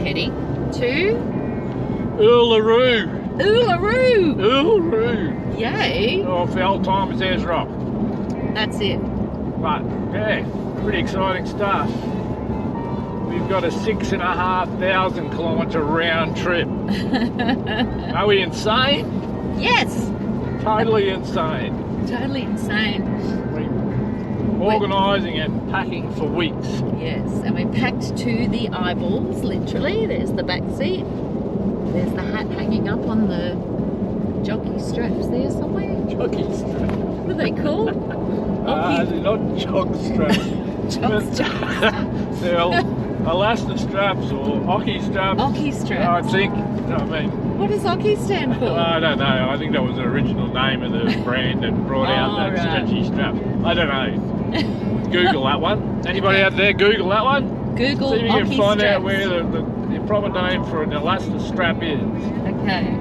heading to Uluru. Uluru. Uluru. Yay. Off the old timers Ayers Rock. That's it. But yeah, pretty exciting stuff. We've got a 6,500 kilometre round trip. Are we insane? Yes. Totally insane. Totally insane. We're organising and packing for weeks. Yes, and we packed to the eyeballs, literally. There's the back seat. There's the hat hanging up on the jockey straps there somewhere. Jockey strap. What are they called? They're not jog straps. Jock straps. They're elastic straps or hockey straps. Hockey straps. I think. I mean, What does hockey stand for? I don't know. I think that was the original name of the brand that brought out that stretchy strap. I don't know. Google that one. Anybody out there? Google that one. Google See if you hockey can find straps. out where the proper name for an elastic strap is. Okay.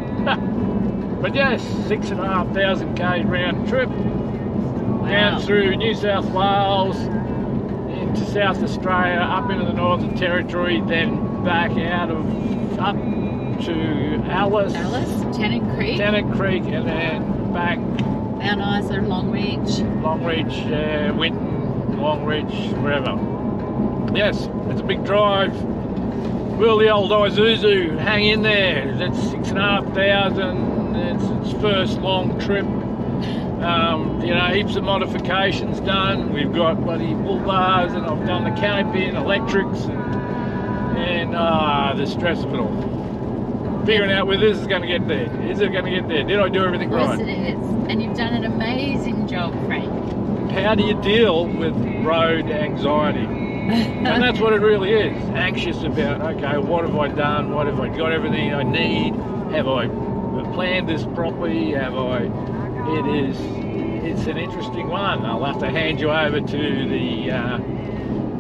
But yes, 6,500 k round trip down through New South Wales into South Australia, up into the Northern Territory, then back out of up to Alice, Tennant Creek, and then back Mount Isa, Longreach, Winton, Longreach, wherever. Yes, it's a big drive. Will the old Isuzu hang in there? That's 6,500. It's its first long trip. You know, heaps of modifications done. We've got bloody bull bars, and I've done the canopy and electrics, and the stress of it all. Figuring out where this is going to get there. Is it going to get there? Did I do everything right? Yes, it is. And you've done an amazing job, Frank. How do you deal with road anxiety? And that's what it really is. Anxious about, okay, what have I done? What have I got everything I need? Have I planned this properly? It's an interesting one. I'll have to hand you over to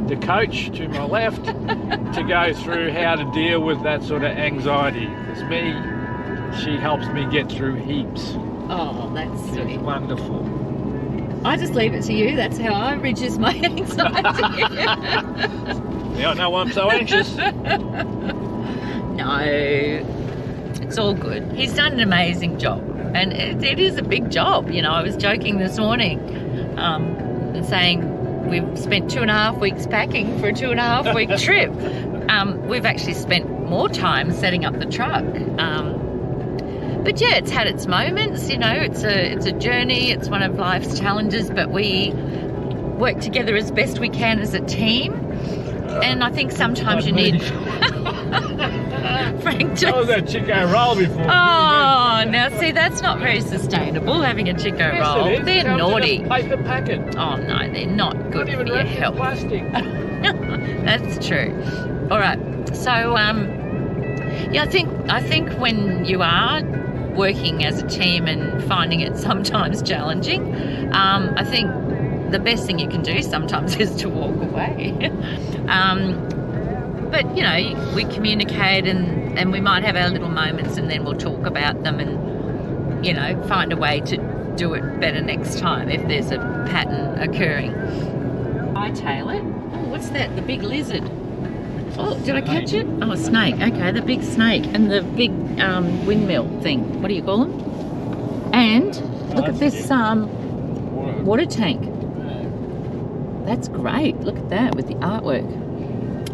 the coach to my left to go through how to deal with that sort of anxiety. It's me, she helps me get through heaps. Oh, that's sweet. It's wonderful. I just leave it to you. That's how I reduce my anxiety. Yeah, I know why I'm so anxious. No, it's all good. He's done an amazing job, and it is a big job. You know, I was joking this morning, saying we've spent 2.5 weeks packing for a 2.5 week trip. We've actually spent more time setting up the truck. But yeah, it's had its moments, you know, it's a journey, it's one of life's challenges, but we work together as best we can as a team. And I think sometimes you need... Frank just... I was at Chico Roll before. Oh, now see, that's not very sustainable, having a Chico Roll. It is. They're naughty. Paper packet. Oh no, they're not good for your health. Plastic. That's true. All right, so yeah, I think when you are working as a team and finding it sometimes challenging, I think the best thing you can do sometimes is to walk away. But you know, we communicate and we might have our little moments, and then we'll talk about them and, you know, find a way to do it better next time if there's a pattern occurring. Hightail it. Oh, what's that? The big lizard. Oh, did I catch it? Oh, a snake. Okay, the big snake and the big windmill thing. What do you call them? And look at this water tank. That's great. Look at that with the artwork.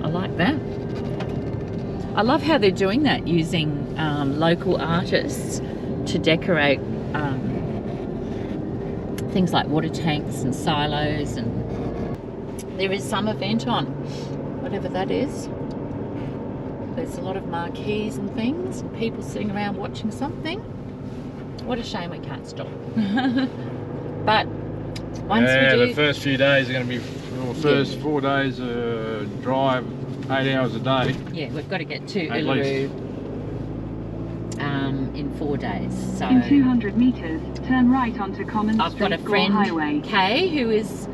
I like that. I love how they're doing that, using local artists to decorate things like water tanks and silos, and there is some event on, whatever that is. There's a lot of marquees and things, and people sitting around watching something. What a shame we can't stop. But once we do... the first few days are going to be, first 4 days drive, 8 hours a day. Yeah, we've got to get to Uluru in 4 days. So in 200 metres, turn right onto Common I've Street got a friend, Highway. Kay, who is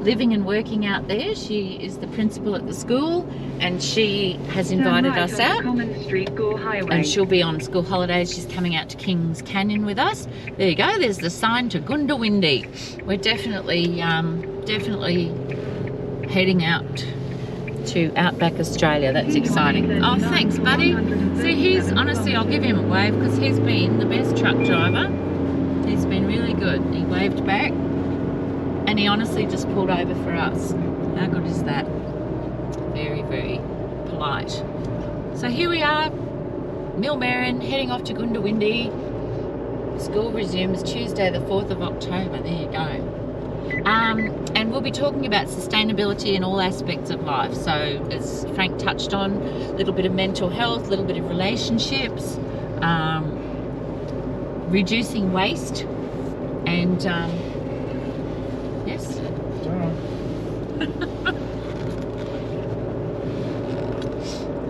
living and working out there. She is the principal at the school, and she has invited us out. Common Street Highway. And she'll be on school holidays. She's coming out to Kings Canyon with us. There you go. There's the sign to Gundawindi. We're definitely heading out to Outback Australia. That's exciting. Oh, thanks, buddy. See, he's honestly, I'll give him a wave because he's been the best truck driver. He's been really good. He waved back and he honestly just pulled over for us. How good is that? Very, very polite. So here we are, Millmerran, heading off to Goondiwindi. School resumes Tuesday the 4th of October. There you go. And we'll be talking about sustainability in all aspects of life. So as Frank touched on, a little bit of mental health, a little bit of relationships, reducing waste, and yes.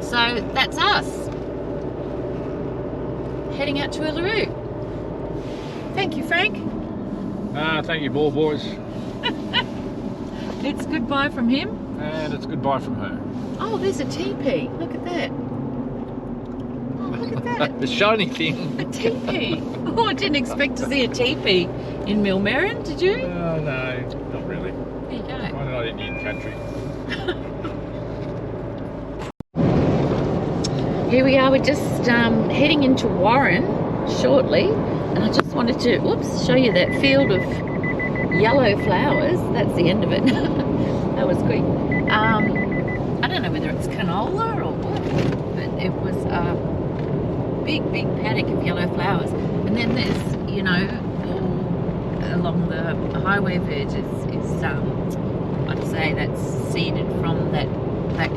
So that's us heading out to Uluru. Thank you, Frank. Thank you, ball boys. It's goodbye from him. And it's goodbye from her. Oh, there's a teepee. Look at that. Oh, look at that. The shiny thing. A teepee. Oh, I didn't expect to see a teepee in Millmerran, did you? Oh, no, not really. There you go. I'm not Indian country. Here we are. We're just heading into Warren shortly. And I just wanted to, whoops, show you that field of yellow flowers. That's the end of it. That was quick. I don't know whether it's canola or what, but it was a big, big paddock of yellow flowers. And then there's, you know, all along the highway verge is I'd say that's seeded from that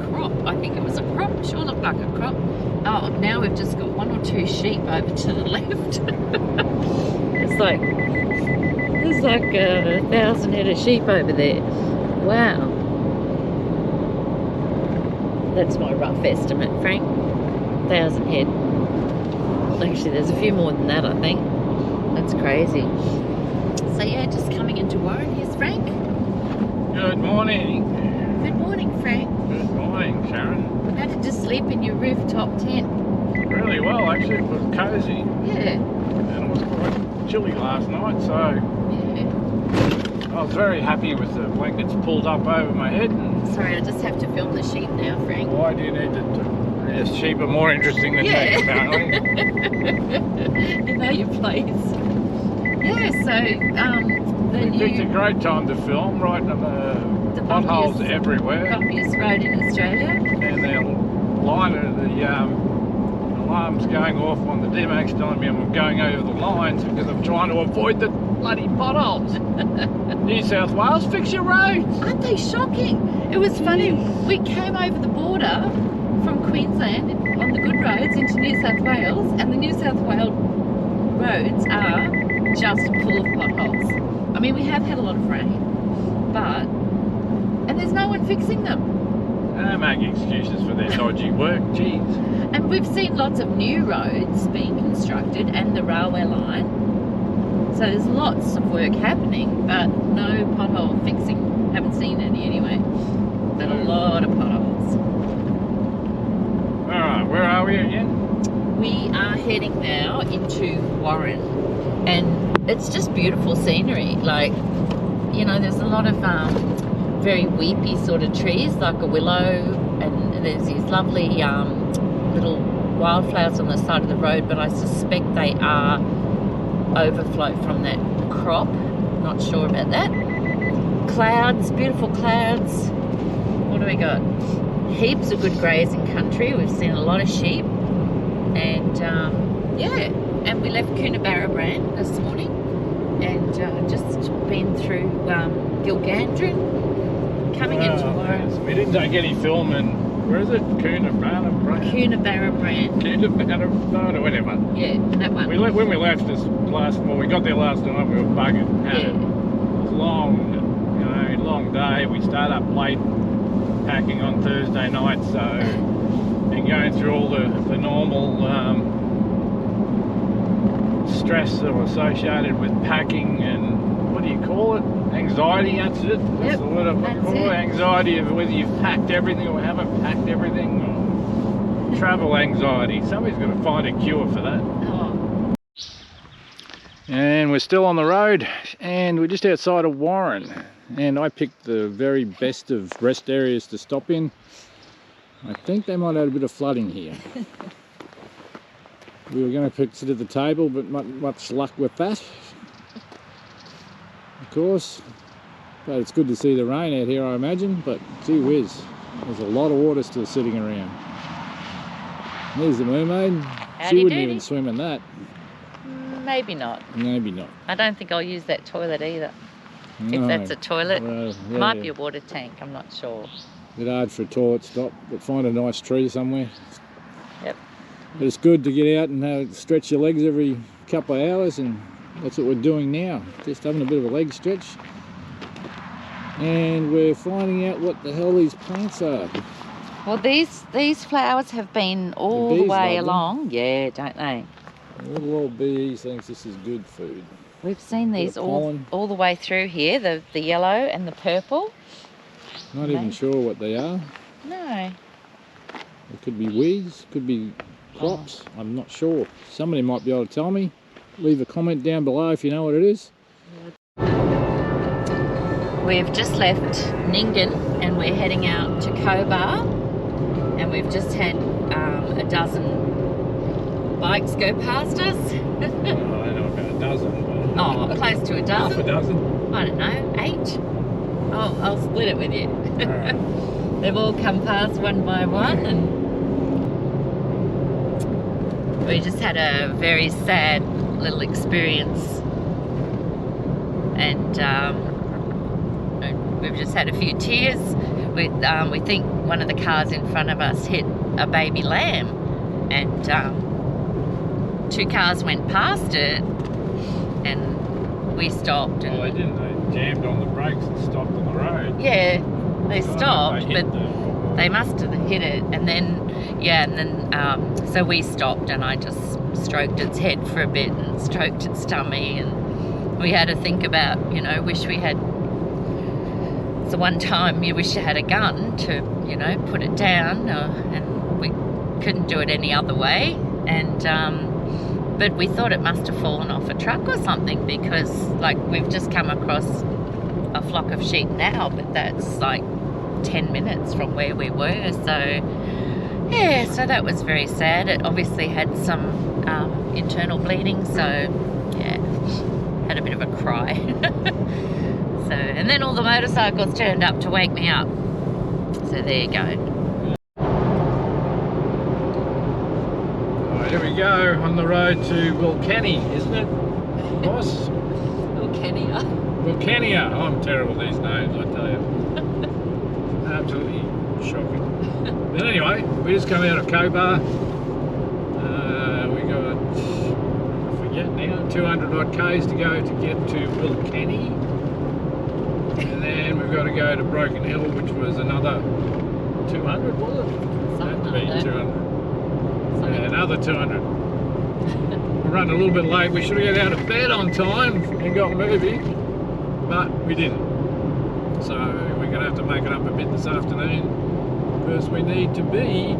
crop. I think it was a crop. Sure looked like a crop. Oh, now we've just got 1 or 2 sheep over to the left. It's like 1,000 head of sheep over there. Wow. That's my rough estimate, Frank. 1,000 head. Actually, there's a few more than that, I think. That's crazy. So yeah, just coming into Warren. Here's Frank. Good morning. Good morning, Frank. Good morning, Sharon. How did you sleep in your rooftop tent? Really well, actually. It was cosy. Yeah. And it was quite chilly last night, so Yeah. I was very happy with the blankets pulled up over my head. And Sorry, I just have to film the sheep now, Frank. why do you need to? Yes, sheep are more interesting than me, apparently. You know your place. Yeah, so We picked a great time to film, right on the potholes bumpiest- everywhere. Bumpiest road in Australia. And the line of the alarms going off on the D-Max telling me I'm going over the lines because I'm trying to avoid the bloody potholes. New South Wales, fix your roads. Aren't they shocking? It was funny. We came over the border from Queensland on the good roads into New South Wales, and the New South Wales roads are just full of potholes. I mean, we have had a lot of rain, and there's no one fixing them. They make excuses for their dodgy work, geez. And we've seen lots of new roads being constructed and the railway line. So there's lots of work happening, but no pothole fixing. Haven't seen any anyway. But a lot of potholes. Alright, where are we again? We are heading now into Warren, and it's just beautiful scenery. Like, you know, there's a lot of very weepy sort of trees, like a willow, and there's these lovely little wildflowers on the side of the road, but I suspect they are overflow from that crop. Not sure about that. Clouds, beautiful clouds. What do we got? Heaps of good grazing country. We've seen a lot of sheep, and yeah, and we left Coonabarabran this morning, and just been through Gilgandrin, coming into Warren. Yes. We didn't take any film in, where is it? Coonabarabran? Coonabarabran, whatever. Yeah, that one. When we left this we got there last night, we were buggered. Yeah. It was long day. We started up late packing on Thursday night, so been going through all the normal stress that was associated with packing and, what do you call it? Anxiety, that's it. That's the word I'm looking for. Anxiety of whether you've packed everything or haven't packed everything. Or travel anxiety. Somebody's got to find a cure for that. Oh. And we're still on the road, and we're just outside of Warren. And I picked the very best of rest areas to stop in. I think they might have had a bit of flooding here. We were going to sit at the table, but much luck with that, of course. But it's good to see the rain out here, I imagine. But gee whiz, there's a lot of water still sitting around. There's the mermaid. She wouldn't even swim in that. Maybe not. Maybe not. I don't think I'll use that toilet either. No. If that's a toilet. Well, yeah. Might be a water tank, I'm not sure. Bit hard for a toilet stop, but find a nice tree somewhere. Yep. But it's good to get out and stretch your legs every couple of hours, and that's what we're doing now. Just having a bit of a leg stretch. And we're finding out what the hell these plants are. Well, these flowers have been all the way along. Yeah, don't they? Little old bees thinks this is good food. We've seen these all the way through here, the yellow and the purple. Not even sure what they are. No. It could be weeds, could be crops. I'm not sure. Somebody might be able to tell me. Leave a comment down below if you know what it is. We've just left Nyngan and we're heading out to Cobar, and we've just had a dozen bikes go past us. I don't know about a dozen. Oh, close to a dozen. Half a dozen? I don't know, 8. Oh, I'll split it with you. Right. They've all come past one by one, and we just had a very sad little experience, and we've just had a few tears. We think one of the cars in front of us hit a baby lamb, and 2 cars went past it, and we stopped. And, well, they didn't. They jammed on the brakes and stopped on the road. Yeah, they stopped, They but they must have hit it. And then, so we stopped, and I just stroked its head for a bit and stroked its tummy, and we had to think about, you know, wish we had. So one time you wish you had a gun to, you know, put it down, and we couldn't do it any other way. And but we thought it must have fallen off a truck or something, because like we've just come across a flock of sheep now, but that's like 10 minutes from where we were. So yeah, so that was very sad. It obviously had some internal bleeding, so yeah, had a bit of a cry. So, and then all the motorcycles turned up to wake me up. So there you go. Here we go on the road to Wilcannia, isn't it, boss? Wilcannia. Wilcannia. I'm terrible with these names, I tell you. Absolutely shocking. But anyway, we just come out of Cobar. We got, I forget now, 200 odd k's to go to get to Wilcannia. And then we've got to go to Broken Hill, which was another 200, was it? Had to be 200. Yeah, another 200. We're running a little bit late. We should have got out of bed on time and got moving, but we didn't. So we're going to have to make it up a bit this afternoon, because we need to be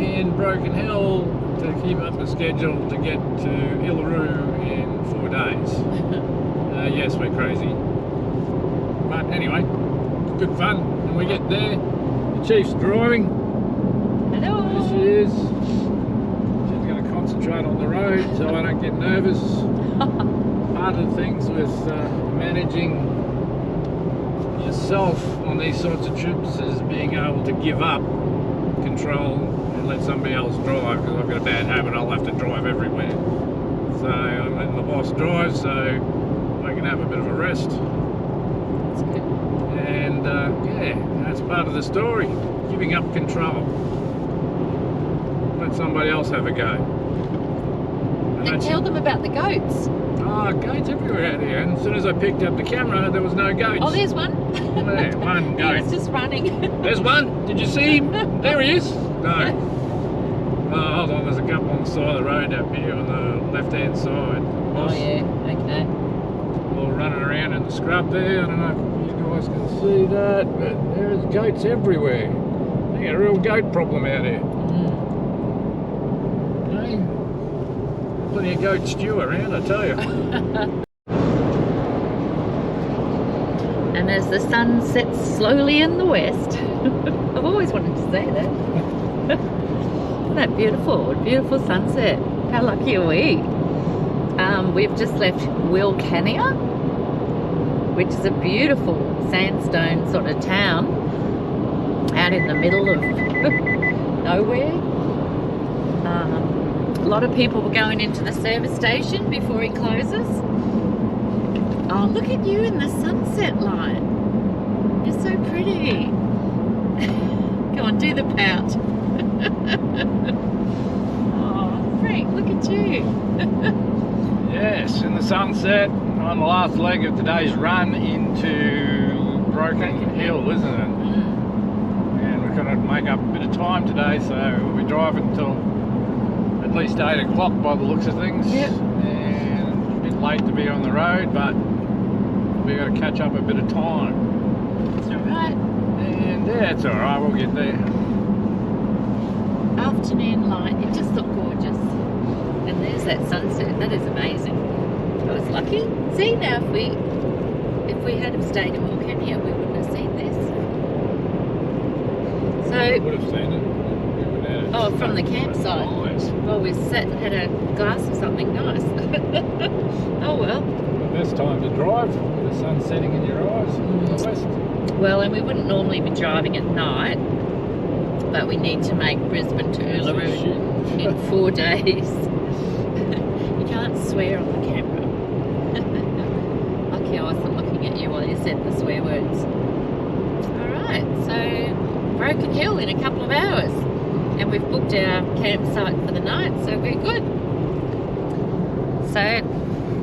in Broken Hill to keep up the schedule to get to Uluru in 4 days. Yes, we're crazy. But anyway, it's good fun. And we get there, the chief's driving. Hello. There she is. She's going to concentrate on the road so I don't get nervous. Part of the things with managing yourself on these sorts of trips is being able to give up control and let somebody else drive, because I've got a bad habit. I'll have to drive everywhere. So I'm letting the boss drive so I can have a bit of a rest. And yeah, that's part of the story, giving up control. Let somebody else have a go. And tell them about the goats. Oh, goats everywhere out here. And as soon as I picked up the camera, there was no goats. Oh, there's one. There, one goat. He's just running. There's one. Did you see him? There he is. No. Oh, hold on. There's a couple on the side of the road up here on the left-hand side. Oh, yeah. Okay. All running around in the scrub there. I don't know if you guys can see that, but there's goats everywhere. We got a real goat problem out here. Plenty of goat stew around, I tell you. And as the sun sets slowly in the west, I've always wanted to say that. Isn't that beautiful? Beautiful sunset. How lucky are we? We've just left Wilcannia, which is a beautiful sandstone sort of town out in the middle of nowhere. A lot of people were going into the service station before he closes. Oh, look at you in the sunset light. You're so pretty. Go on, do the pout. Oh, Frank, look at you. Yes, in the sunset on the last leg of today's run into Broken Hill, isn't it? And we're going to make up a bit of time today, so we'll be driving until at least 8 o'clock by the looks of things. Yep. And a bit late to be on the road, but we've got to catch up a bit of time. It's alright. And yeah, it's alright, we'll get there. Afternoon light, it just looked gorgeous. And there's that sunset, that is amazing. I was lucky. See, now if we had have stayed in Wilcannia, we wouldn't have seen this. We So, would have seen it. oh, from the campsite. Nice. Well, we sat and had a glass of something nice. Oh well. The best time to drive, with the sun setting in your eyes in the west. Well, and we wouldn't normally be driving at night, but we need to make Brisbane to Uluru in 4 days. You can't swear on the camera. Lucky I wasn't looking at you while you said the swear words. Alright, so Broken Hill in a couple of hours. And we've booked our campsite for the night, so we're good. So,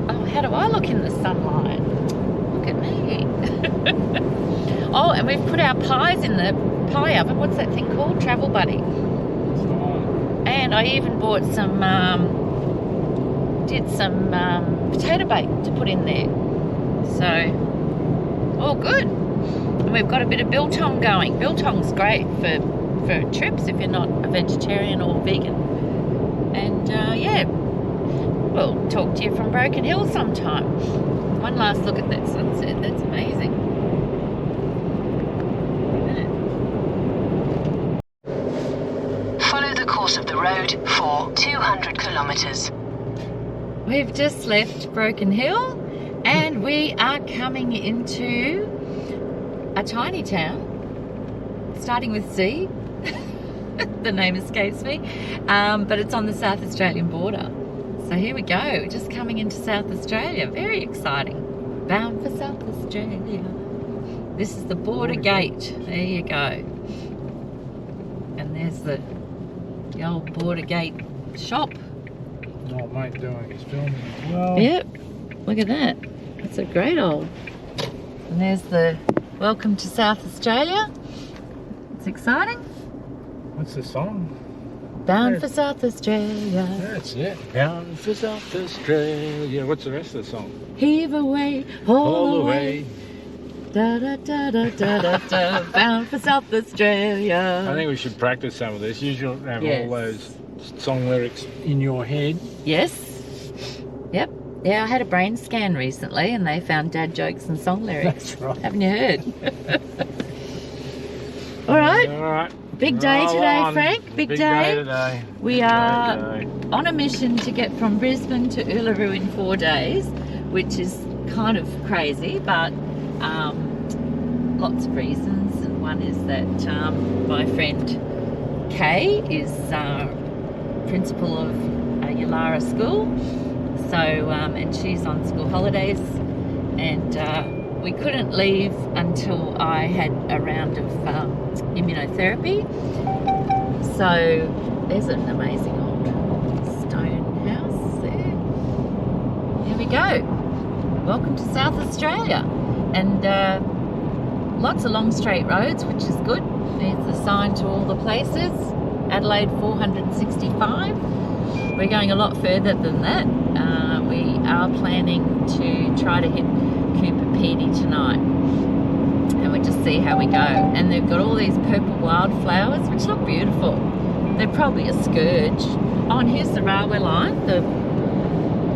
oh, how do I look in the sunlight? Look at me. Oh, and we've put our pies in the pie oven. What's that thing called? Travel Buddy. And I even bought some, potato bake to put in there. So, all good. And we've got a bit of biltong going. Biltong's great for trips if you're not a vegetarian or vegan. And yeah, we'll talk to you from Broken Hill sometime. One last look at that sunset. That's amazing. Follow the course of the road for 200 kilometres. We've just left Broken Hill and we are coming into a tiny town starting with Z. The name escapes me, but it's on the South Australian border. So here we go, just coming into South Australia. Very exciting. Bound for South Australia. This is the border gate. There you go. And there's the old border gate shop. Old mate doing his filming as well. Yep, look at that. That's a great old. And there's the welcome to South Australia. It's exciting. What's the song? Bound for South Australia. That's it. Bound for South Australia. What's the rest of the song? Heave away, all the way. Da da da da da da da. Bound for South Australia. I think we should practice some of this. You should have Yes. all those song lyrics in your head. Yes. Yep. Yeah, I had a brain scan recently and they found dad jokes and song lyrics. That's right. Haven't you heard? All right. All right. Big day Roll today, on. Frank. Big day. day today. We Big day are today. on a mission to get from Brisbane to Uluru in 4 days, which is kind of crazy, but lots of reasons. And one is that my friend Kay is principal of Yulara School, so and she's on school holidays, and we couldn't leave until I had a round of immunotherapy. So there's an amazing old stone house there. Here we go. Welcome to South Australia. And lots of long straight roads, which is good. There's a sign to all the places. Adelaide 465. We're going a lot further than that. We are planning to try to hit Cooper Pedy tonight. And we'll just see how we go. And they've got all these purple wildflowers, which look beautiful. They're probably a scourge. Oh, and here's the railway line, the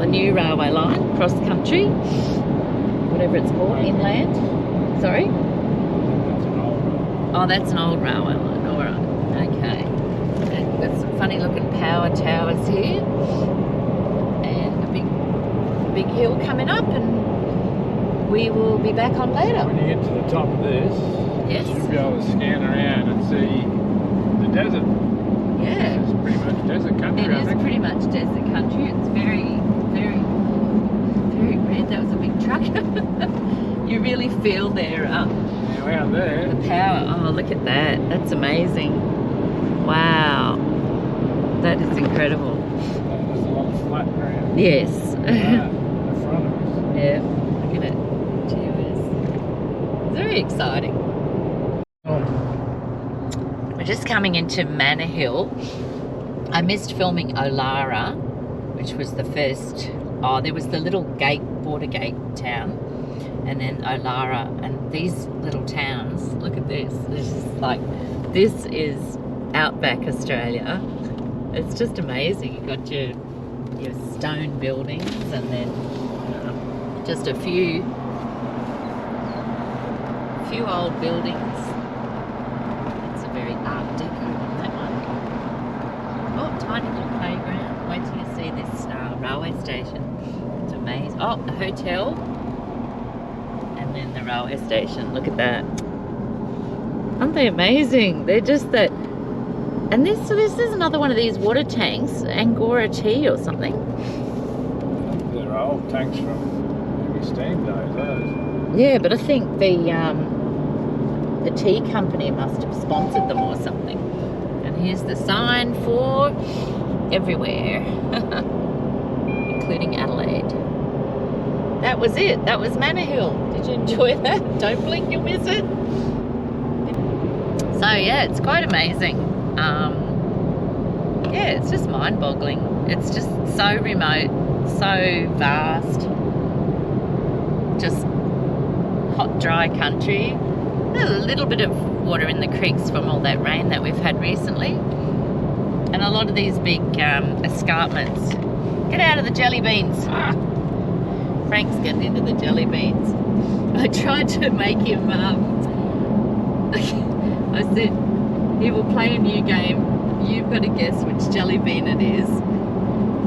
new railway line, cross country, whatever it's called, inland. Sorry? That's an old one. Oh, that's an old railway line. All right. Okay. And we've got some funny looking power towers here. And a big hill coming up, and we will be back on later. When you get to the top of this, Yes. you should be able to scan around and see the desert. Yeah. It's pretty much desert country, It I is think. pretty much desert country. It's very, very, very red. That was a big truck. You really feel their Now out there, the power. Oh, look at that. That's amazing. Wow. That is incredible. there's a lot of flat ground. Yes. In front of us. Yeah. Look at it. Gee whiz. Very exciting. We're just coming into Manor Hill. I missed filming Uluru, which was the first. Oh, there was the little border gate town, and then Uluru, and these little towns. Look at this. This is outback Australia. It's just amazing. You've got your stone buildings, and then just a few old buildings. It's a very Art Deco on that one. Oh, tiny little playground. Wait till you see this railway station. It's amazing. Oh, a hotel. And then the railway station. Look at that. Aren't they amazing? They're just that. And this is another one of these water tanks, Angora tea or something. They're old tanks from maybe steam days, those. Yeah, but I think the tea company must have sponsored them or something. And here's the sign for everywhere, including Adelaide. That was it. That was Manor Hill. Did you enjoy that? Don't blink, you'll miss it. So yeah, it's quite amazing. Yeah, it's just mind-boggling. It's just so remote, so vast. Just hot, dry country. There's a little bit of water in the creeks from all that rain that we've had recently. And a lot of these big escarpments. Get out of the jelly beans. Ah. Frank's getting into the jelly beans. I tried to make him, I said, he will play a new game. You've got to guess which jelly bean it is.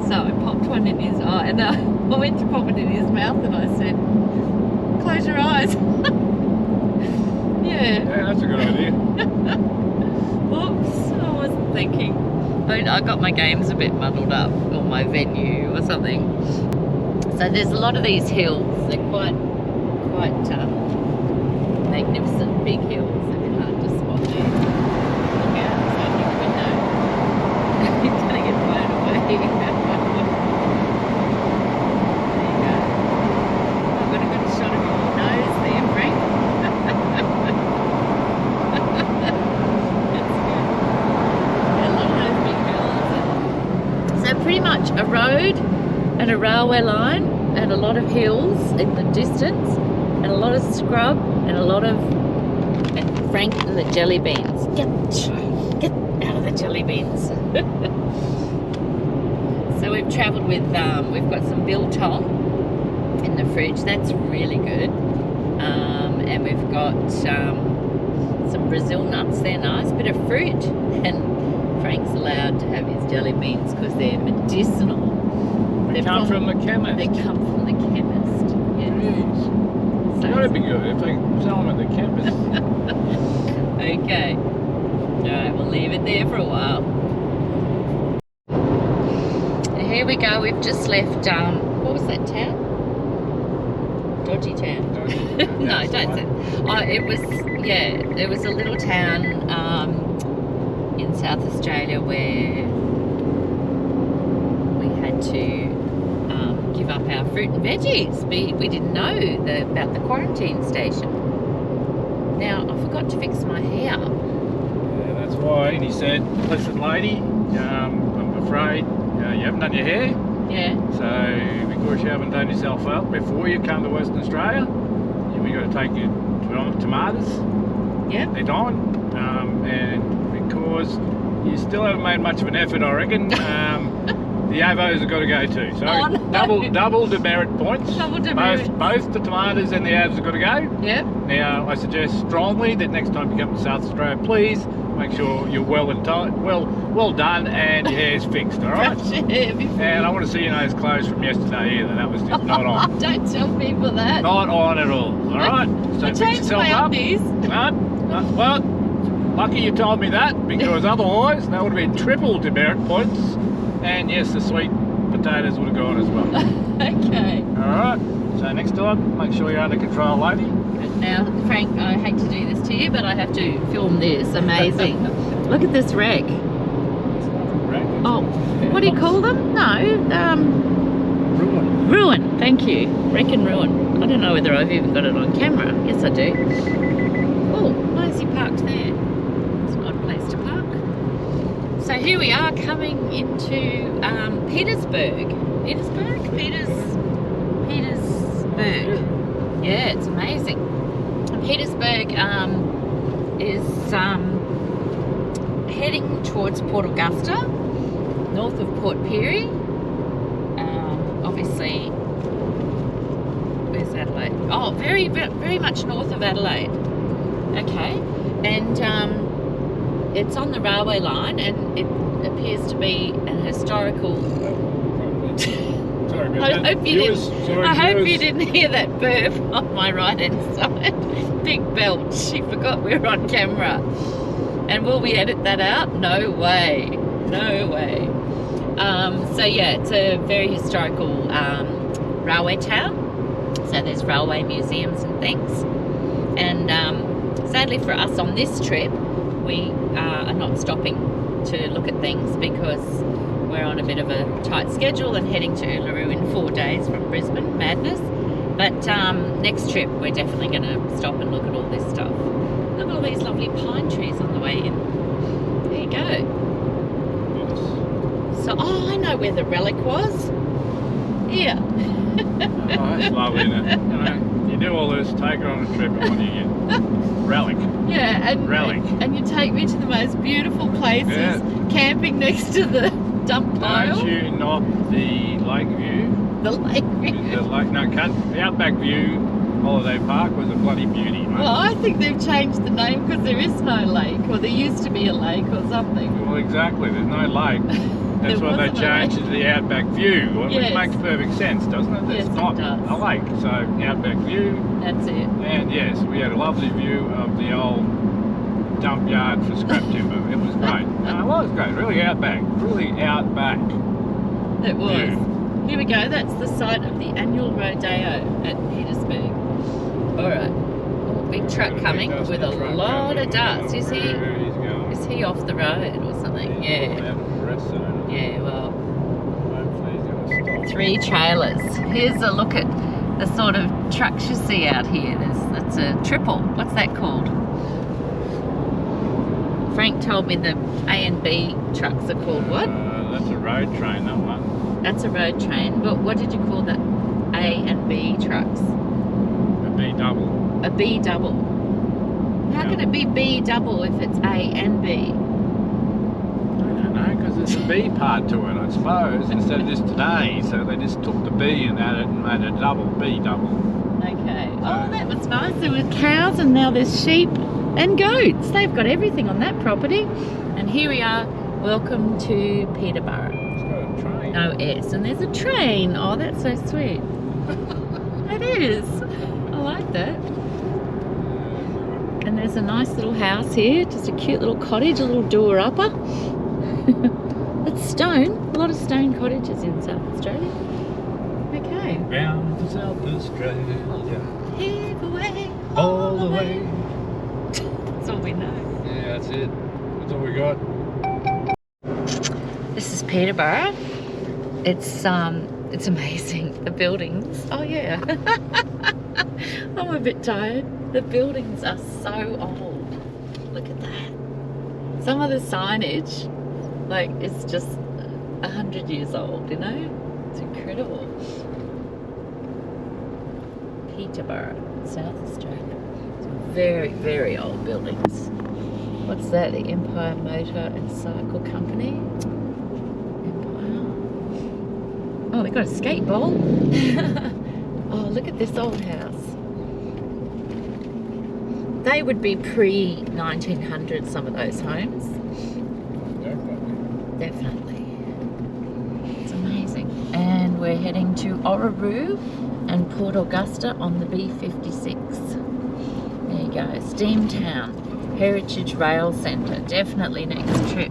So I popped one in his eye, and I went to pop it in his mouth, and I said, close your eyes. Yeah, that's a good idea. Oops, I wasn't thinking. I got my games a bit muddled up, or my venue or something. So there's a lot of these hills. They're quite magnificent big hills. A bit hard to spot there. Look out, it's opening the window. He's going to get blown away. There you go. I've got a good shot of your nose there, Frank. So pretty much a road and a railway line and a lot of hills in the distance and a lot of scrub and a lot of and Frank and the jelly beans. Get out of the jelly beans. So we've travelled with we've got some biltong in the fridge. That's really good. And we've got some Brazil nuts. They're nice. Bit of fruit, and Frank's allowed to have his jelly beans because they're medicinal. They come from the chemist. They come from the chemist. Yes. So that'd be good if they sell them at the chemist. Okay. Alright, we'll leave it there for a while. And here we go. We've just left, what was that town? Dodgy town. No, don't say. Oh, it was a little town in South Australia where we had to give up our fruit and veggies. We didn't know about the quarantine station. Now, I forgot to fix my hair. Yeah, that's why. And he said, listen lady, I'm afraid you haven't done your hair. Yeah. So, because you haven't done yourself up before you come to Western Australia, we got to take you to tomatoes. Yep. They're dying. And because you still haven't made much of an effort, I reckon, the avos have got to go too. So Oh, no. double demerit points. Double demerits. Both the tomatoes and the avs have got to go. Yep. Now, I suggest strongly that next time you come to South Australia, please make sure you're well done and your hair's fixed, all right? And I want to see your nose clothes from yesterday either. That was just not on. Don't tell people that. Not on at all, all right? So I fix changed yourself my up. undies. No, well, lucky you told me that, because otherwise that would have been triple demerit points. And yes, the sweet potatoes would have gone as well. Okay. All right, so next time, make sure you're under control, lady. Now, Frank, I hate to do this to you, but I have to film this. Amazing. Look at this wreck. Oh, what do you call them? No, Ruin. ruin. Thank you. Wreck and ruin. I don't know whether I've even got it on camera. Yes, I do. Oh, why is he parked there? It's an odd place to park. So here we are coming into Petersburg. Petersburg? Yeah, it's amazing. Petersburg is heading towards Port Augusta, north of Port Pirie. Obviously, where's Adelaide? Oh, very, very much north of Adelaide. Okay, and it's on the railway line, and it appears to be an historical. Sorry, I hope you didn't hear that burp on my right hand side. Big belch. She forgot we were on camera. And will we edit that out? No way. No way. So yeah, it's a very historical railway town. So there's railway museums and things. And sadly for us on this trip, we are not stopping to look at things because we're on a bit of a tight schedule and heading to Uluru in 4 days from Brisbane. Madness. But next trip we're definitely going to stop and look at all this stuff. Look at all these lovely pine trees on the way in. There you go. So, oh, I know where the relic was. Here. Oh, that's lovely, isn't it? You know, you do all this, take her on a trip, and what do you get? Relic. Yeah, and Relic. And you take me to the most beautiful places, Yeah. camping next to the dump pile. Don't you knock the lake view? The lake view. The lake, no, the Outback View Holiday Park was a bloody beauty, mate. Well, I think they've changed the name because there is no lake, or there used to be a lake or something. Well, exactly, there's no lake. That's why they wasn't a changed lake. to the Outback View, which Yes. makes perfect sense, doesn't it? Yes, It's it not does. a lake, so Outback View. That's it. And yes, we had a lovely view of the old dump yard for scrap timber. It was great. No, it was great, really outback, It was. Yeah. Here we go. That's the site of the annual rodeo at Petersburg. All right. Oh, big truck coming with a lot of dust. Is he off the road or something? Yeah. Yeah. Well, Hopefully he's going to stop. 3 trailers. Here's a look at the sort of trucks you see out here. That's a triple. What's that called? Frank told me the A and B trucks are called what? That's a road train, that one. That's a road train. But what did you call the A and B trucks? A B double. A B double. How Yeah. can it be B double if it's A and B? I don't know, because there's a B part to it, I suppose, instead of just today. So they just took the B and added and made a double, B double. Okay. Oh, that was nice. There were cows and now there's sheep and goats. They've got everything on that property. And here we are. Welcome to Peterborough. It's got a train. No S. And there's a train. Oh, that's so sweet. It is. I like that. And there's a nice little house here. Just a cute little cottage, a little door-upper. It's stone. A lot of stone cottages in South Australia. Okay. Bound to South Australia. Heave away. All the way. That's all we know. Yeah, that's it. That's all we got. This is Peterborough. It's amazing. The buildings. Oh yeah. I'm a bit tired. The buildings are so old. Look at that. Some of the signage, like, it's just 100 years old, you know? It's incredible. Peterborough, South Australia. Some very, very old buildings. What's that? The Empire Motor and Cycle Company. Empire. they've got a skate ball. Oh, look at this old house. They would be pre-1900, some of those homes. Definitely. It's amazing. And we're heading to Uluru and Port Augusta on the B56. There you go, Steamtown Heritage Rail Centre. Definitely next trip.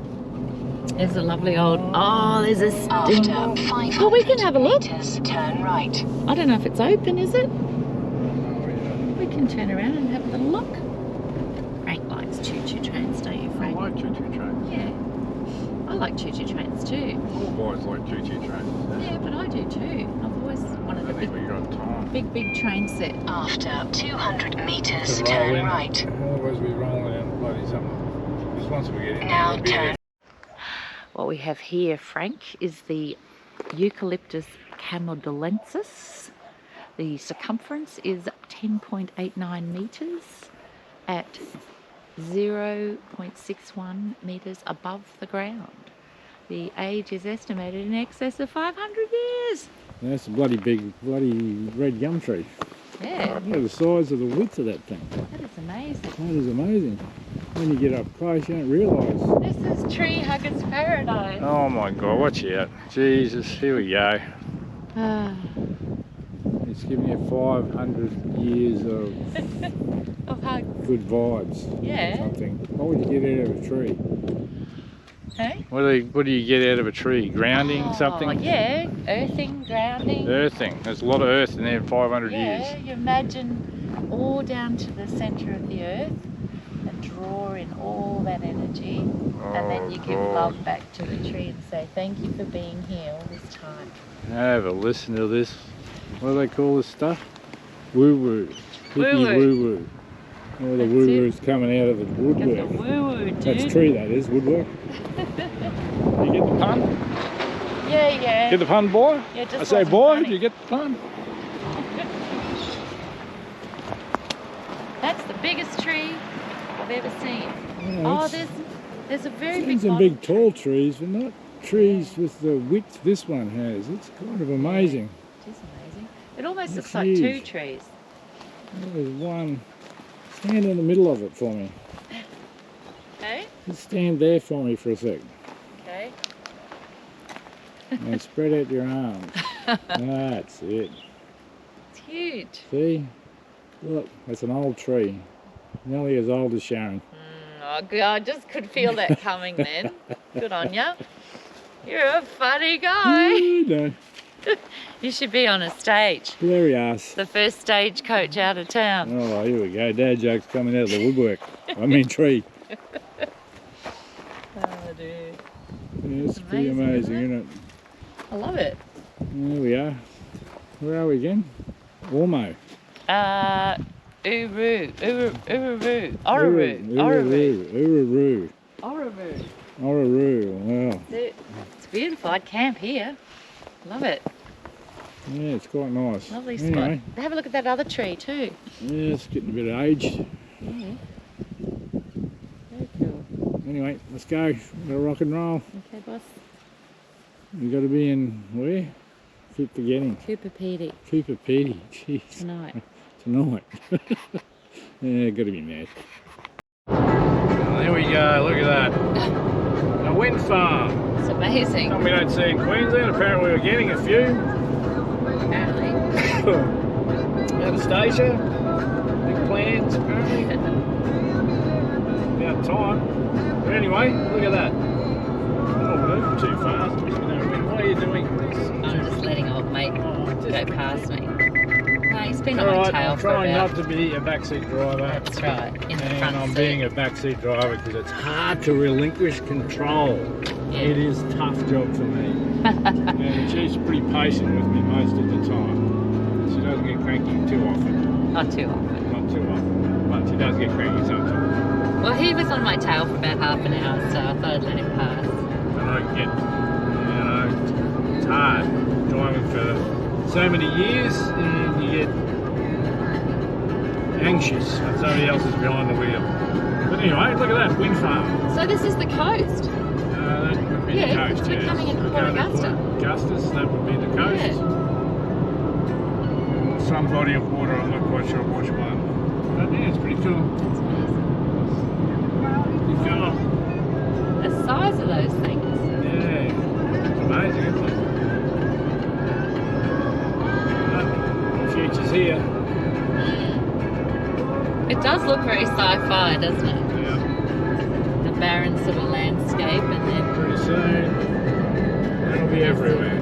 There's a lovely old, oh, there's a steam. Oh, we can have a look. Turn right. I don't know if it's open, is it? We can turn around and have a little look. Frank likes choo-choo trains, don't you, Frank? I like choo-choo trains. Yeah. I like choo-choo trains too. All boys like choo-choo trains. Yeah, but I do too. I've always wanted a We got time. big train set. After 200 meters, To roll turn in. right. Otherwise we roll in bloody something. Just once we get in. Now we'll be turn. there. What we have here, Frank, is the Eucalyptus camaldulensis. The circumference is 10.89 metres at 0.61 metres above the ground. The age is estimated in excess of 500 years. That's a bloody big, bloody red gum tree. Yeah, Look at the size of the width of that thing. that is amazing. That is amazing. When you get up close, you don't realise. This is Tree Hugger's Paradise. Oh my God, watch out. Jesus, here we go. Ah, It's giving you 500 years of of hugs. good vibes. Yeah. Something. What would you get out of a tree? Hey? What do you get out of a tree? Grounding, something? Oh, yeah, earthing, grounding. Earthing. There's a lot of earth in there in 500 Yeah, years. you imagine all down to the centre of the earth and draw in all that energy, and then you give God. love back to the tree and say thank you for being here all this time. Have a listen to this. What do they call this stuff? Woo-woo. Hippie Woo-woo. woo-woo. All the That's woo-woo's coming out of the Get the woodwork. woo-woo, dude. That's true, that is, woodwork. You get the pun? Yeah. Get the pun, boy? Yeah, just I say, wasn't boy, funny. do you get the pun? That's the biggest tree I've ever seen. Yeah, Oh, it's- there's a very big Seen some model big tall trees, but not trees with the width this one has. It's kind of amazing. It is amazing. It almost It's looks like two huge. trees. There's one. Stand in the middle of it for me. Okay? Just stand there for me for a sec. Okay. And spread out your arms. That's it. It's huge. See? Look, that's an old tree. Nearly as old as Sharon. Oh, God, I just could feel that coming then. Good on ya. You're a funny guy. No. You should be on a stage. Blurry ass. The first stagecoach out of town. Oh, here we go. Dad jokes coming out of the woodwork. I mean tree. Oh, dude. Yeah, it's pretty amazing, amazing, isn't isn't it? I love it. There we are. Where are we again? Ormo. Uluru. Uluru. Wow. It's beautiful. I'd camp here. Love it. Yeah, it's quite nice. Lovely spot. Anyway, Have a look at that other tree too. yeah, it's getting a bit aged. Yeah. Very cool. Anyway, let's go. Gotta rock and roll. Okay, boss. You gotta be in where? Keep forgetting. Cooper Petey Cooper Petey. Jeez. tonight. Tonight. Yeah, gotta be mad. Oh, there we go, look at that. A wind farm. It's amazing. Something we don't see in Queensland. Apparently we're getting a few. Apparently. Anastasia. Big plans, apparently. About time. But anyway, look at that. Oh, we're moving too fast. Why are you doing this? I'm just letting old mate go past me. No, he's been on my Alright, tail I'm for trying about... not to be a backseat driver. That's right, in the And front I'm seat. being a backseat driver because it's hard to relinquish control. Yeah. It is a tough job for me. And she's pretty patient with me most of the time. She doesn't get cranky too often. Not too often. Not too often. But she does get cranky sometimes. Well, he was on my tail for about half an hour, so I thought I'd let him pass. And I get, it's hard driving for so many years and you get anxious when somebody else is behind the wheel. But anyway, look at that wind farm. So this is the coast. That would be be Yeah, the coast. 'cause we're yes. coming into We're Port going to Augusta. Port Augustus, that would be the coast. Or some body of water, I'm not quite sure which one. But yeah, it's pretty cool. Keep going. The size of those things. Yeah, it's amazing, isn't it? The future's here. It does look very sci-fi, doesn't it? Yeah. The barren sort of landscape and then Pretty soon, it'll be everywhere.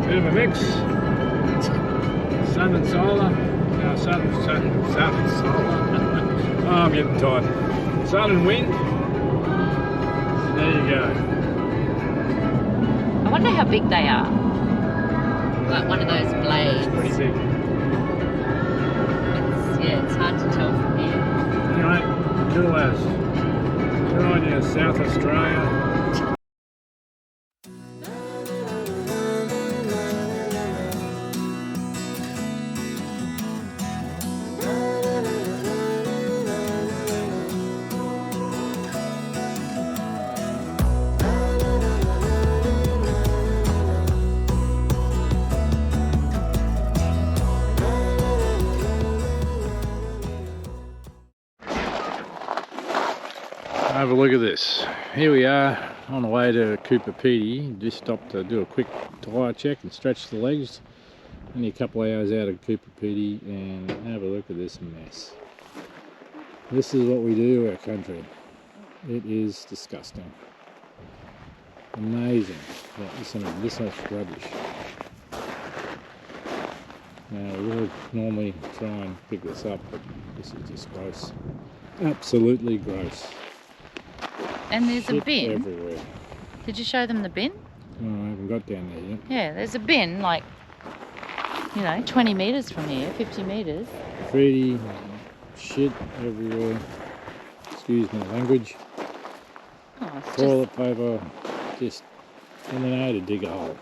Bit of a mix. Sun and solar. No, sun and solar. Oh, I'm getting tired. Sun and wind. There you go. I wonder how big they are. Like one of those blades. Pretty big. It's hard to tell from here. Anyway, cool as. Good on you, South Australia. Have a look at this. Here we are on the way to Cooper Pedy. Just stopped to do a quick tyre check and stretch the legs. Only a couple of hours out of Cooper Pedy, and have a look at this mess. This is what we do to our country. It is disgusting. Amazing. Yeah, this is rubbish. Now we would normally try and pick this up, but this is just gross. Absolutely gross. And there's a Shit bin. everywhere. Did you show them the bin? Oh, I haven't got down there yet. Yeah, there's a bin like, 20 metres from here, 50 metres. Graffiti, shit everywhere. Excuse my language. Oh, it's Toilet paper, just in an hour to dig a hole.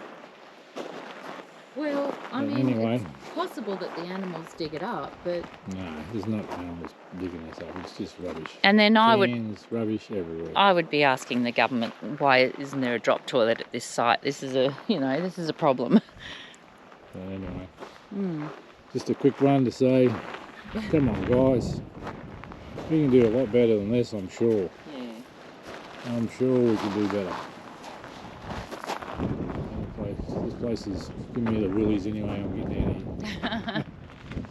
well, I But mean, anyway. it's possible that the animals dig it up, but... No, there's not animals digging this up. It's just rubbish. And then Cans, rubbish everywhere. I would be asking the government, why isn't there a drop toilet at this site? This is a, this is a problem. So anyway, Mm. just a quick one to say, come on guys, we can do a lot better than this, I'm sure. Yeah. I'm sure we can do better. This place is giving me the willies anyway. I'm getting out of here.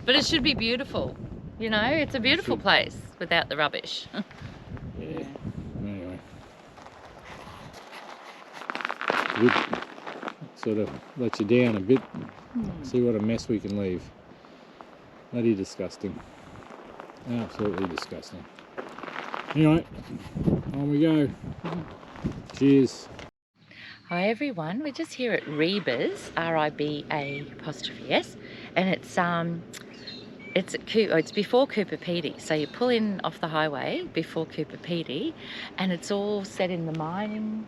But it should be beautiful. It's a beautiful should. place without the rubbish. Yeah. Anyway, would sort of let you down a bit. See what a mess we can leave. Bloody disgusting. Absolutely disgusting. Anyway, on we go. Cheers. Hi everyone, we're just here at Reba's, R-I-B-A'-S, and it's before Cooper Pedy. So you pull in off the highway before Cooper Pedy, and it's all set in the mining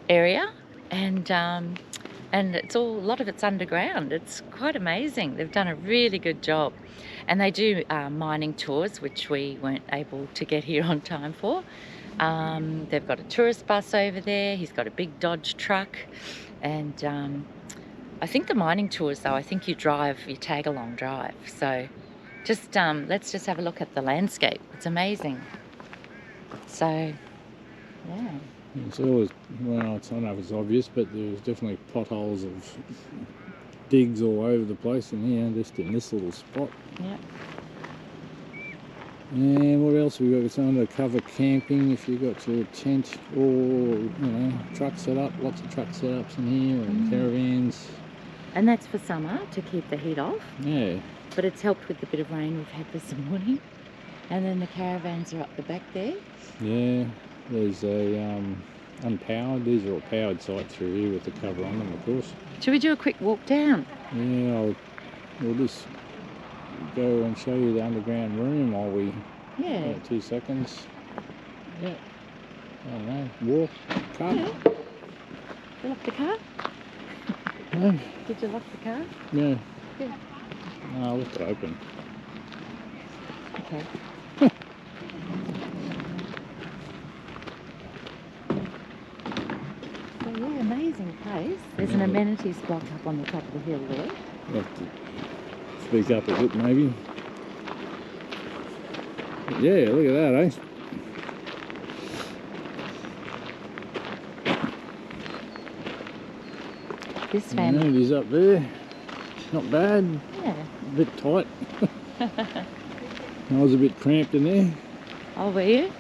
area, and it's a lot of it's underground. It's quite amazing. They've done a really good job, and they do mining tours, which we weren't able to get here on time for. They've got a tourist bus over there. He's got a big Dodge truck, and I think the mining tours, though, I think you tag along drive. So just let's just have a look at the landscape. It's amazing. So yeah. It's always, well, I don't know if it's obvious, but there's definitely potholes of digs all over the place in here, just in this little spot. Yeah. And what else have we got? It's undercover camping if you've got your tent or, truck set up. Lots of truck setups in here and caravans. And that's for summer, to keep the heat off. Yeah. But it's helped with the bit of rain we've had this morning. And then the caravans are up the back there. Yeah. There's a unpowered. These are all powered sites through here with the cover on them, of course. Should we do a quick walk down? Yeah, we'll just go and show you the underground room while we... Yeah. 2 seconds. Yeah. I don't know. Walk. Car. Yeah. You lock the car? No. Did you lock the car? Yeah. Yeah. No, I left it open. Okay. Yeah, amazing place. There's an amenities block up on the top of the hill there. I'll have to speak up a bit maybe. But yeah, look at that, eh? This family. Amenities up there. Not bad. Yeah. A bit tight. I was a bit cramped in there. Oh, were you?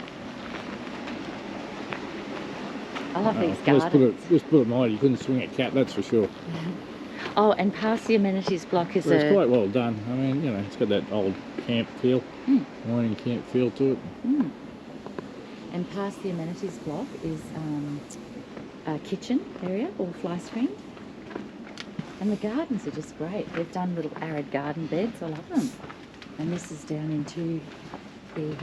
I love these Let's gardens. put it mighty. You couldn't swing a cat, that's for sure. Oh, and past the amenities block is But it's quite well done. I mean, you know, it's got that old camp feel, mining camp feel to it. And past the amenities block is a kitchen area, all fly screened. And the gardens are just great. They've done little arid garden beds. I love them. And this is down into the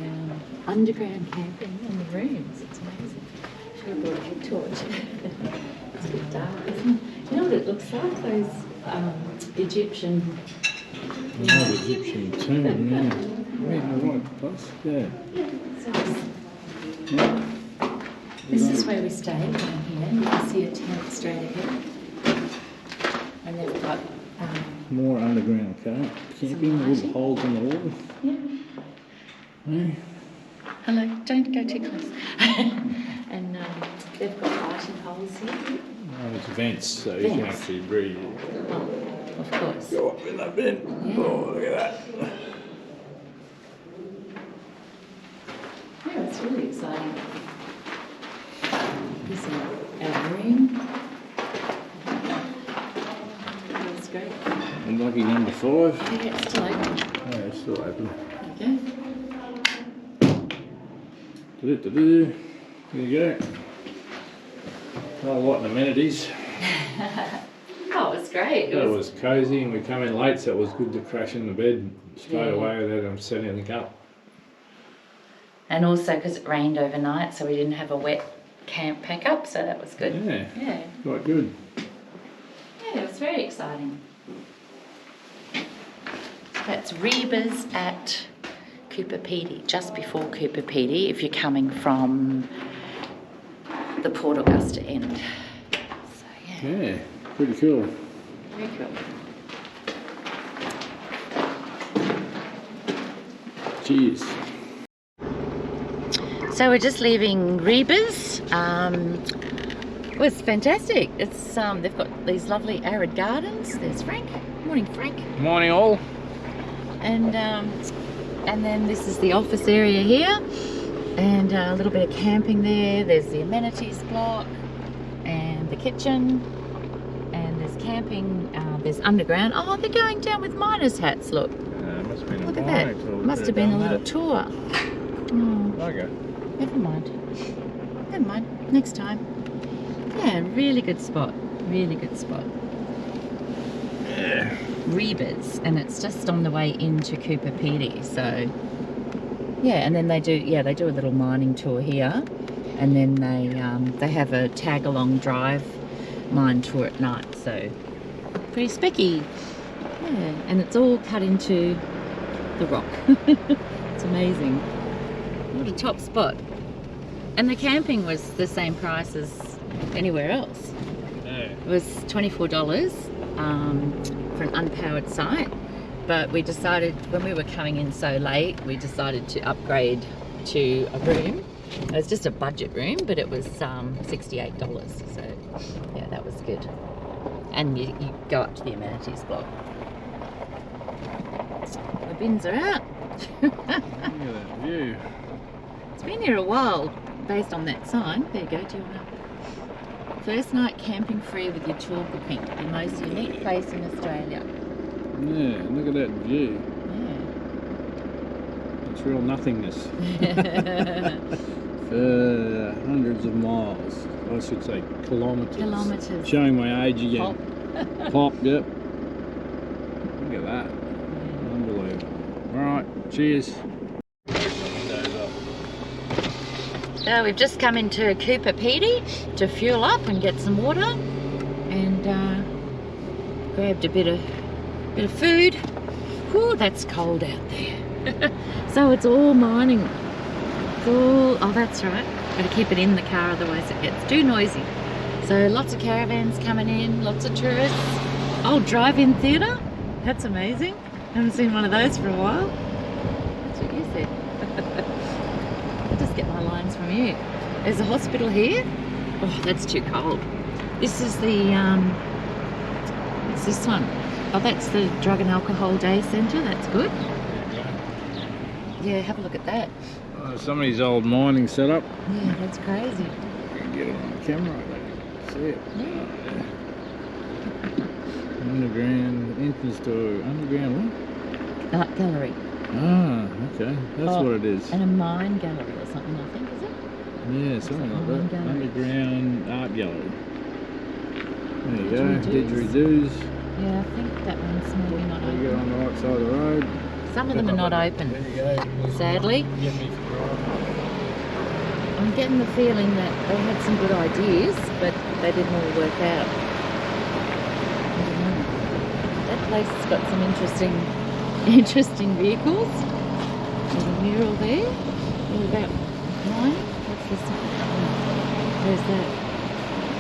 underground camping in the rooms. It's amazing. Should have brought a head torch. It's a bit dark, isn't it? You know what it looks like? Those Egyptian... Old Egyptian tomb, yeah. Yeah, right, plus, yeah. This is where we stayed down here. You can see a tent straight ahead. And they've got... More underground camping, little holes in the wall. Yeah. Hello, don't go too close. And they've got lighting holes here. Oh, it's vents, so you can actually breathe. Oh, of course. Go up in that vent. Yeah. Oh, look at that. Yeah, it's really exciting. This is our room. That's great. And lucky number 5. Yeah, it's still open. Oh, it's still open. Okay. There you go. Not a lot of amenities. Oh, it was great. It was cosy, and we come in late, so it was good to crash in the bed straight away without them setting anything up. And also because it rained overnight, so we didn't have a wet camp pack up, so that was good. Yeah, quite good. Yeah, it was very exciting. That's Reba's at Cooper Pedy, just before Cooper Pedy, if you're coming from the Port Augusta end. So, Yeah, pretty cool. Very cool. Cheers. So we're just leaving Reba's. It was fantastic. It's they've got these lovely arid gardens. There's Frank. Morning, Frank. Morning, all. And then this is the office area here, and a little bit of camping there. There's the amenities block and the kitchen, and there's camping. There's underground. Oh, they're going down with miners' hats. Look. Must have been Look at that. Must have been a little tour. Oh, Okay. never mind. Never mind. Next time. Yeah, really good spot. Really good spot. Yeah. Reba's, and it's just on the way into Cooper Pedy. So yeah, and then they do a little mining tour here, and then they have a tag along drive mine tour at night. So pretty specky. Yeah, and it's all cut into the rock. It's amazing. What a top spot. And the camping was the same price as anywhere else. Yeah. It was $24 for an unpowered site, but we decided when we were coming in so late, we decided to upgrade to a room. It was just a budget room, but it was $68, so yeah, that was good. And you go up to the amenities block. The bins are out. Look at that view. It's been here a while based on that sign. There you go. Do you want to... First night camping free with your tulpa pink, the most unique place in Australia. Yeah, look at that view. Yeah. It's real nothingness. For hundreds of miles. I should say kilometres. Kilometres. Showing my age again. Pop. Pop, yep. Look at that. Unbelievable. Alright, cheers. So we've just come into Cooper Pedy to fuel up and get some water, and grabbed a bit of food. Whew, that's cold out there. So it's all mining. It's all, oh, that's right. Got to keep it in the car, otherwise it gets too noisy. So lots of caravans coming in, lots of tourists. Oh, drive-in theatre? That's amazing. Haven't seen one of those for a while. That's what you said. I'll just get my lines from you. There's a hospital here. Oh, that's too cold. This is the, what's this one? Oh, that's the Drug and Alcohol Day Centre. That's good. Yeah, have a look at that. Somebody's old mining setup. Yeah, that's crazy. You can get it on camera. See it. Yeah. Underground entrance to underground what? Art gallery. Ah, okay. That's what it is. And a mine gallery or something, I think, is it? Yeah, something like that. Gallery. Underground art gallery. There you go. Didgeridoos. Didgeridoos. Yeah, I think that one's maybe not You get open. on the right side of the road. Some of them are not open, There you go. sadly. Get me for the ride. I'm getting the feeling that they had some good ideas, but they didn't all work out. I don't know. That place has got some interesting vehicles. There's a mural there. All about mining. What's this one? There's that.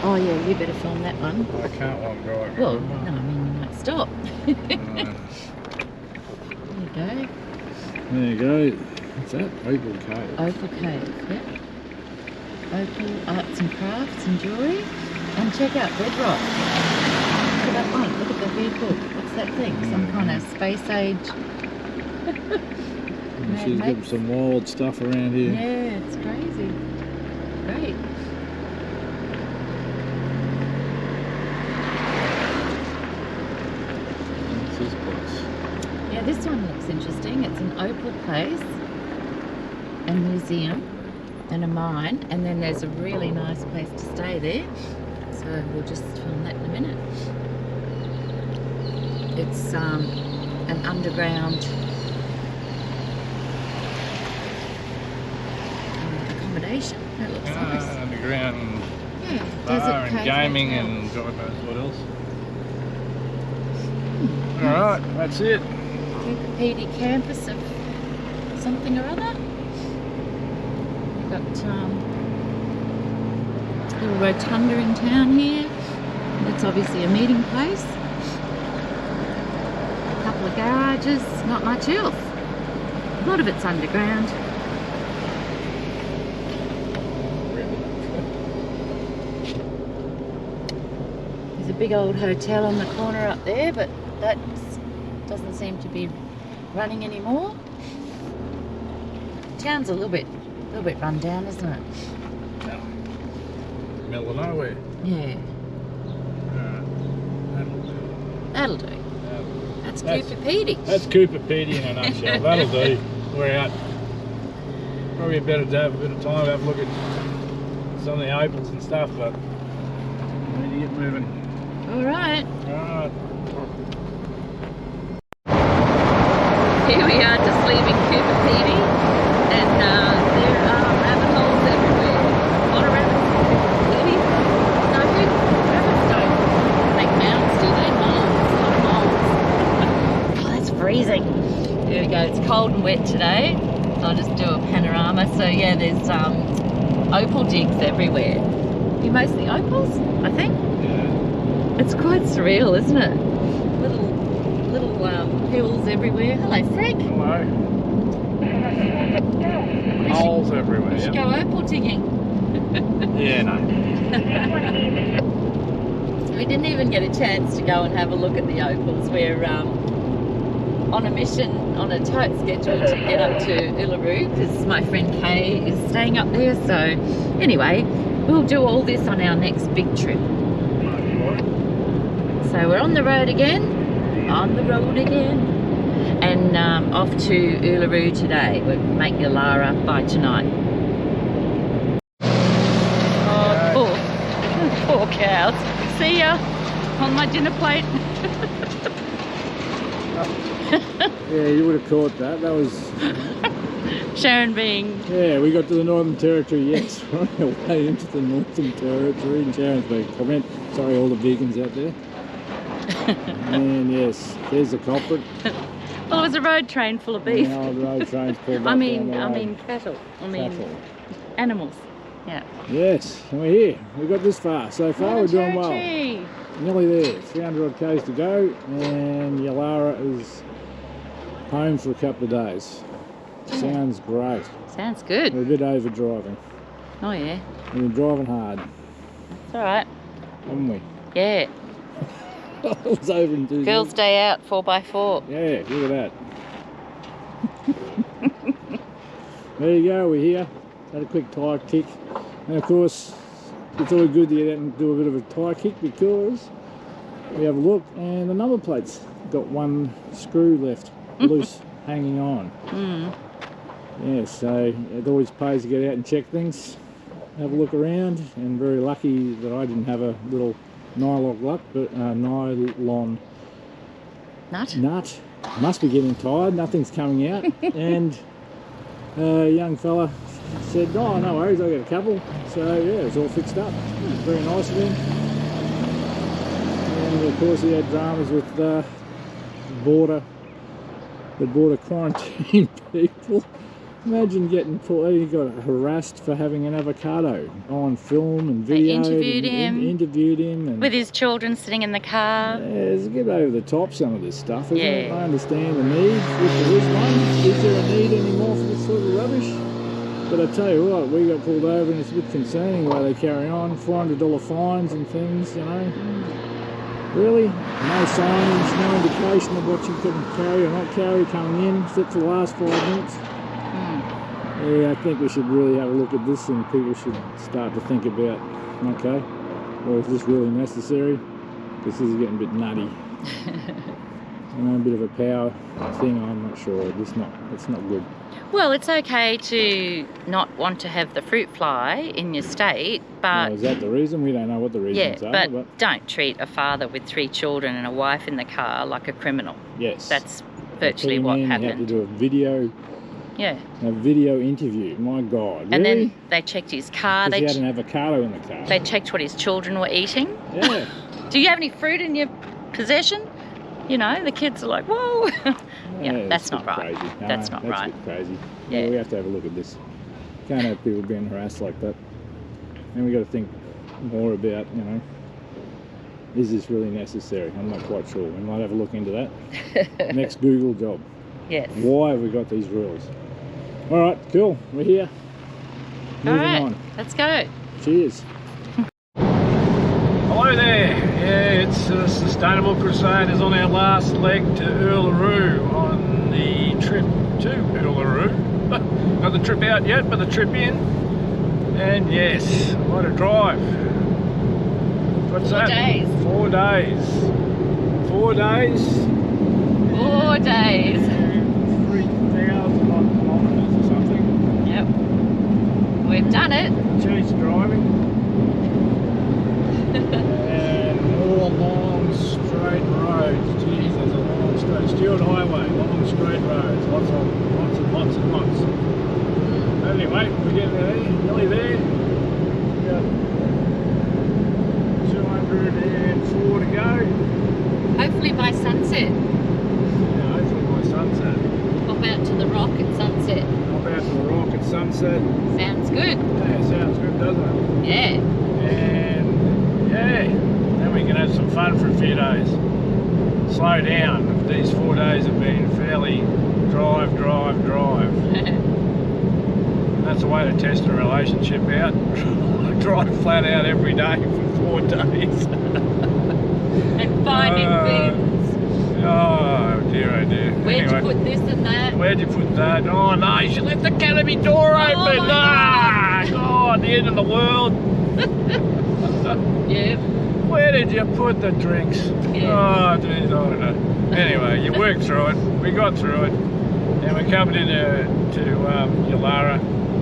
Oh yeah, you better film that one. I can't while I'm driving. Well, no, I mean you might stop. There you go. There you go. What's that? Opal Cave. Opal Cave, yeah. Opal Arts and Crafts and Jewellery. And check out Bedrock. Look at that one. Look at the vehicle. What's that thing? Some kind of space age. She's got some wild stuff around here. Yeah, it's crazy. Great. What's this place? Yeah, this one looks interesting. It's an opal place, a museum, and a mine, and then there's a really nice place to stay there. So we'll just film that in a minute. It's an underground accommodation. That looks nice. Underground Yeah, bar desert and cave gaming hotel. and God knows what else. Alright, that's it. Cooper campus of something or other. We've got a little rotunda in town here. That's obviously a meeting place. A couple of garages, not much else. A lot of it's underground. There's a big old hotel on the corner up there, but that doesn't seem to be running anymore. Town's a little bit run down, isn't it? Middle of nowhere. Yeah, that'll do. That's Cooper Pedy. That's Cooper Pedy in a nutshell. That'll do. We're out. Probably better to have a bit of time, have a look at some of the opals and stuff, but we need to get moving. All right. Alright. Here we are, just leaving Cooper Pedy, and there are rabbit holes everywhere. A lot of rabbits. Pedy? No, rabbits don't make mounds, do they? Moles. A lot of moles. Oh, that's freezing. There we go. It's cold and wet today. I'll just do a panorama. So yeah, there's opal digs everywhere. You mostly opals, I think. Yeah. It's quite surreal, isn't it? Little hills everywhere. Hello, Frank. Hello. Holes everywhere. We should go opal digging. Yeah, no. We didn't even get a chance to go and have a look at the opals. We're on a mission, on a tight schedule to get up to Uluru because my friend Kay is staying up there. So anyway, we'll do all this on our next big trip. So we're on the road again. And off to Uluru today. We'll make Yalara by tonight. Oh, poor cows. See ya on my dinner plate. Yeah, you would have caught that. That was... Sharon being... Yeah, we got to the Northern Territory, yes. On our way into the Northern Territory. And Sharon's been comment. Sorry, all the vegans out there. And yes, there's the culprit. Well, it was a road train full of beef. Now the road train's pulled up. I mean cattle. Animals. Yeah. Yes, we're here. We got this far. So far, we're doing well. Territory. Nearly there. 300 odd k's to go, and Yulara is home for a couple of days. Sounds great. Sounds good. We're a bit over driving. Oh yeah. We've been driving hard, It's alright. haven't we? Yeah. I was over enthusiastic. Girls' day out, 4x4. Yeah, look at that. There you go, we're here. Had a quick tyre kick. And of course, it's always good to get out and do a bit of a tyre kick because we have a look and the number plate's got one screw left loose hanging on. Yeah, so it always pays to get out and check things, have a look around, and very lucky that I didn't have a little nylon nut. Must be getting tired, nothing's coming out. And a young fella said, oh, no worries, I got a couple. So yeah, it's all fixed up. Very nice of him. And of course he had dramas with the border quarantine people. Imagine getting caught. He got harassed for having an avocado on film and video. Interviewed him and with his children sitting in the car. yeah, it's a bit over the top, some of this stuff, isn't it? Yeah. I understand the need if there is one. Is there a need anymore for this sort of rubbish? But I tell you what, we got pulled over and it's a bit concerning the way they carry on. $400 fines and things, you know. Really? No signage, no indication of what you can carry or not carry coming in, except for the last 5 minutes. Yeah, I think we should really have a look at this and people should start to think about, okay, well, is this really necessary? This is getting a bit nutty. You know, a bit of a power thing, I'm not sure. It's not good. Well, it's okay to not want to have the fruit fly in your state, but... Now, is that the reason? We don't know what the reasons are. But don't treat a father with 3 children and a wife in the car like a criminal. Yes. That's virtually what You have to happened. do a video interview. My God, And really? then they checked his car. Because he had an avocado in the car. They checked what his children were eating. Yeah. Do you have any fruit in your possession? You know, the kids are like, whoa. Yeah, that's not right. Crazy. No, That's not right. a bit crazy. Yeah. Well, we have to have a look at this. Can't have people being harassed like that. And we got to think more about, you know, is this really necessary? I'm not quite sure. We might have a look into that. Next Google job. Yes. Why have we got these rules? All right, cool. We're here. Moving All right, on. let's go. Cheers. Hello there. Yeah, it's Sustainable Crusaders on our last leg to Uluru on the trip to Uluru. Not the trip out yet, but the trip in. And yes, what a drive. What's 4 that? days. 4 days. 4 days. 4 days. 3,000 odd kilometres or something. Yep. We've done it. Chase driving. And more long straight roads. Jeez, there's a long straight Stewart Highway, long straight roads, lots and lots. Anyway, we're getting there, nearly there. Got 204 to go. Hopefully by sunset. Yeah, hopefully by sunset. Pop out to the rock at sunset. Hop out to the rock at sunset. Sounds good. Yeah, sounds good, doesn't it? Yeah. And yeah, then we can have some fun for a few days. Slow down. These 4 days have been fairly drive. That's a way to test a relationship out. Drive flat out every day for 4 days. And finding things. Oh dear, oh dear. Where'd Anyway, you put this and that? where'd you put that? Oh no, you should let the canopy door open. my God, the end of the world. Yep. Where did you put the drinks? Yeah. Oh, dude, I don't know. Anyway, you worked through it. We got through it. And we're coming into Yulara.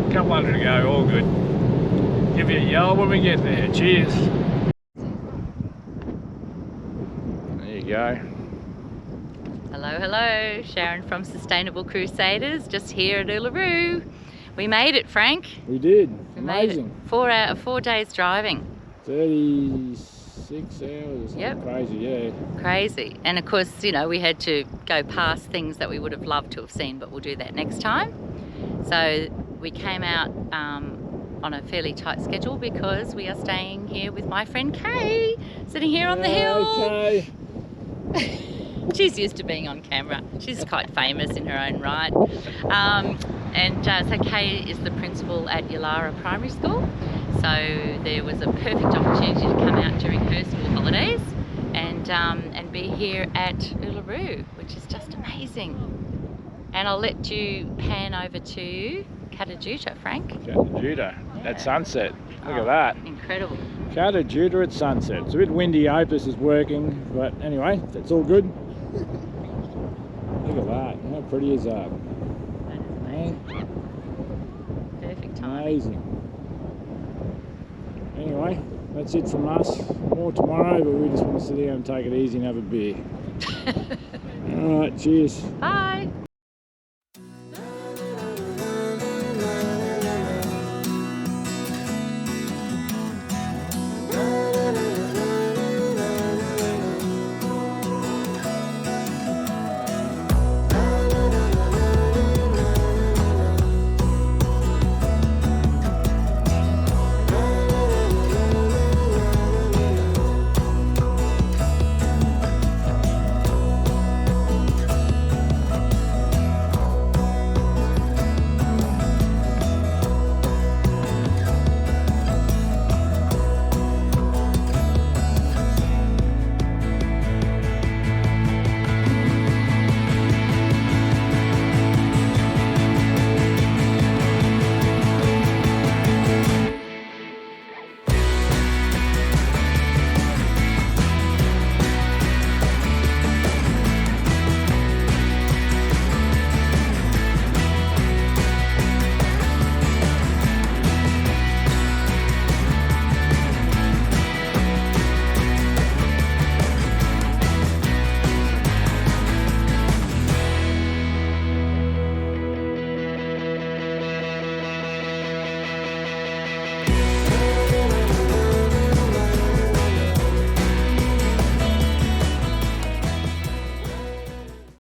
A couple hundred to go, all good. Give you a yell when we get there. Cheers. There you go. Hello. Sharon from Sustainable Crusaders, just here at Uluru. We made it, Frank. We did. We made it. Amazing. 4 days driving. 36 hours. Yep. Crazy, yeah. Crazy. And of course, you know, we had to go past things that we would have loved to have seen, but we'll do that next time. So we came out on a fairly tight schedule because we are staying here with my friend Kay, sitting here on the hill. Okay. She's used to being on camera. She's quite famous in her own right. So Kay is the principal at Uluru Primary School. So there was a perfect opportunity to come out during her school holidays and be here at Uluru, which is just amazing. And I'll let you pan over to Katajuta, Frank. Katajuta at sunset. Look at that. Incredible. Katajuta at sunset. It's a bit windy. I hope this is working, but anyway, that's all good. Look at that. How pretty is that? That is amazing. Perfect time. Amazing. Anyway, that's it from us. More tomorrow, but we just want to sit down and take it easy and have a beer. All right, cheers. Bye.